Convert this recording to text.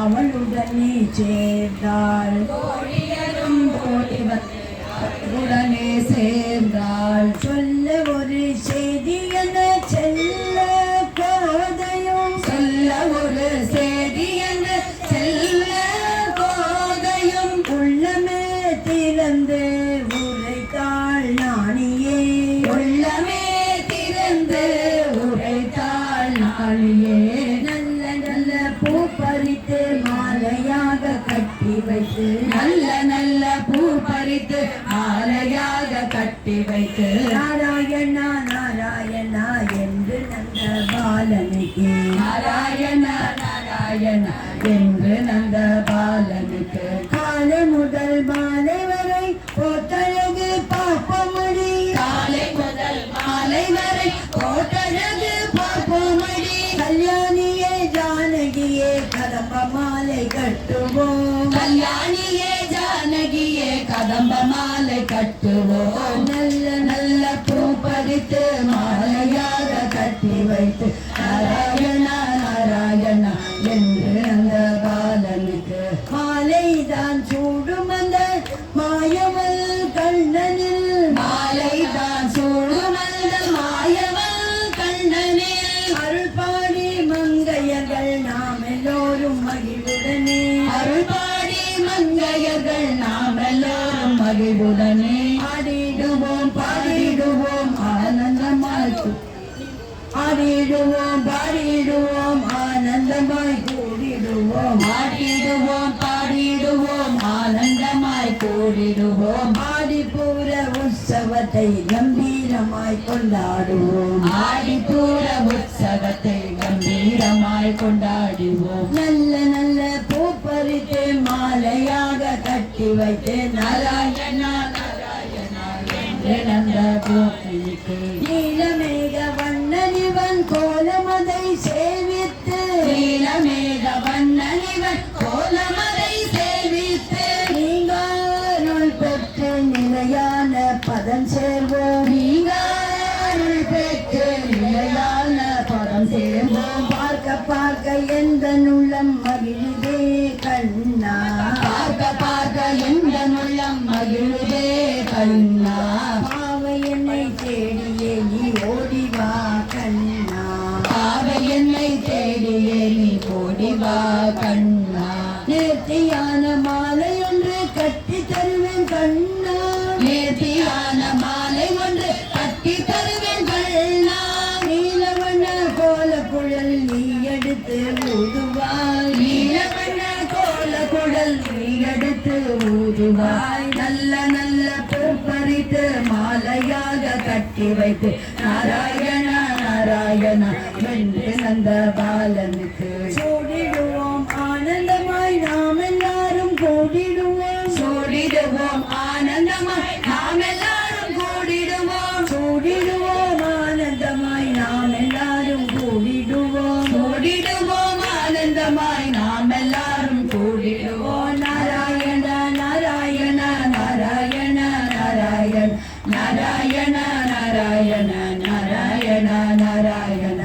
அவளுடனே சேர்ந்தாள். கோழியரும் ஓடி உடனே சேர்ந்தாள். சொல்ல ஒரு செய்தி என செல்ல கோதையும் சொல்ல ஒரு செய்தி என செல்ல கோதையும் உள்ளமே திறந்து உரைத்தாள் நாணியே. உள்ளமே திறந்து உரைத்தாள் நாளியே. நல்ல நல்ல பூ பறித்து மாலையாக கட்டி வைத்து நல்ல நல்ல பூ பறித்து மாலையாக கட்டி வைத்து நாராயணா நாராயணா என்று நந்த பாலனுக்கு நாராயண நாராயண என்று நந்த பாலனுக்கு காலை முதல் மாலை வரை போத்தழகு பாப்பமடி. காலை முதல் மாலை வரை கோட்டழகு பார்ப்போமடி. கல்யாணியே ஜானகியே கதம்ப மாலை கட்டுவோம். கல்யாணியே ஜானகியே கதம்ப மாலை கட்டுவோம். நல்ல நல்ல பூ பறித்து மாலையாக கட்டி வைத்து நாராயண நாராயண என்று அந்த பாலனுக்கு மாலைதான் சூடும் அந்த மாயவல் கண்ணனில். மாலைதான் சூடும் அந்த மாயவன் கண்ணனில் அருள் பாடி மங்கையர்கள் நாம் எல்லோரும் மகிழ்வுடனே. அருள் பாடி மங்கையர்கள் நாம் எல்லோரும் மகிழ்வுடனே ஆடிடுவோம் பாடிடுவோம் ஆனந்தமாய் ஆடிடுவோம் பாடிடுவோம் ஆனந்தமாய் கூடிடுவோம். ஆடிடுவோம் பாடிடுவோம் ஆனந்தமாய் கூடிடுவோம். ஆடிப்பூர உற்சவத்தை கம்பீரமாய் கொண்டாடுவோம். ஆடிப்பூர உற்சவத்தை கம்பீரமாய் கொண்டாடுவோம். நல்ல நல்ல பூ பறித்து மாலையாக கட்டி வைத்து நாராயணா நாராயணா என்று நந்த கோபிக்கு நீலமேக வண்ணனிவன் கோலமதை சேவித்து நீலமேக வண்ணனிவன் கோலமதை சேவித்து நீங்காருள் பெற்று நிலையான பதம் சேர்வோம். நீங்காருள் பெற்று நிலையான பதம் சேர்வோம். பார்க்க பார்க்க எந்த உள்ளம் மகிழ்தே கண்ணா. பார்க்க பார்க்க எந்த உள்ளம் மகிழுதே கண்ணா. பாவை என்னை தேடியே நீ ஓடிவா கண்ணா. பாவை என்னை தேடியே நீ ஓடிவா கண்ணா. நேர்த்தியான மாலை ஒன்று கட்டி தருவேன் கண்ணா. நேர்த்தியான மாலை ஒன்று கட்டி தருவேன் கண்ணா. நீலவண்ண கோல குழல் நீ எடுத்து ஊதுவாய். நீலவண்ண கோல குழல் நீ எடுத்து ஊதுவாய். நல்ல நல்ல பூ பறித்து மாலையாக கட்டி வைத்து நாராயண நாராயண என்று நந்த பாலனுக்கு சூடிடுவோம் ஆனந்தமாய் நாம் எல்லாரும் கூடிடுவோம். சூடிடுவோம் ஆனந்தமாய் நாம் எல்லாரும் கூடிடுவோம். சூடிடுவோம் ஆனந்தமாய் நாம் எல்லாரும் கூடிடுவோம். கூடிடுவோம் ஆனந்தமாய் நாம் எல்லாரும் கூடிடுவோம். நாராயண நாராயண நாராயண நாராயண நாராயண நாராயண நாராயண நாராயண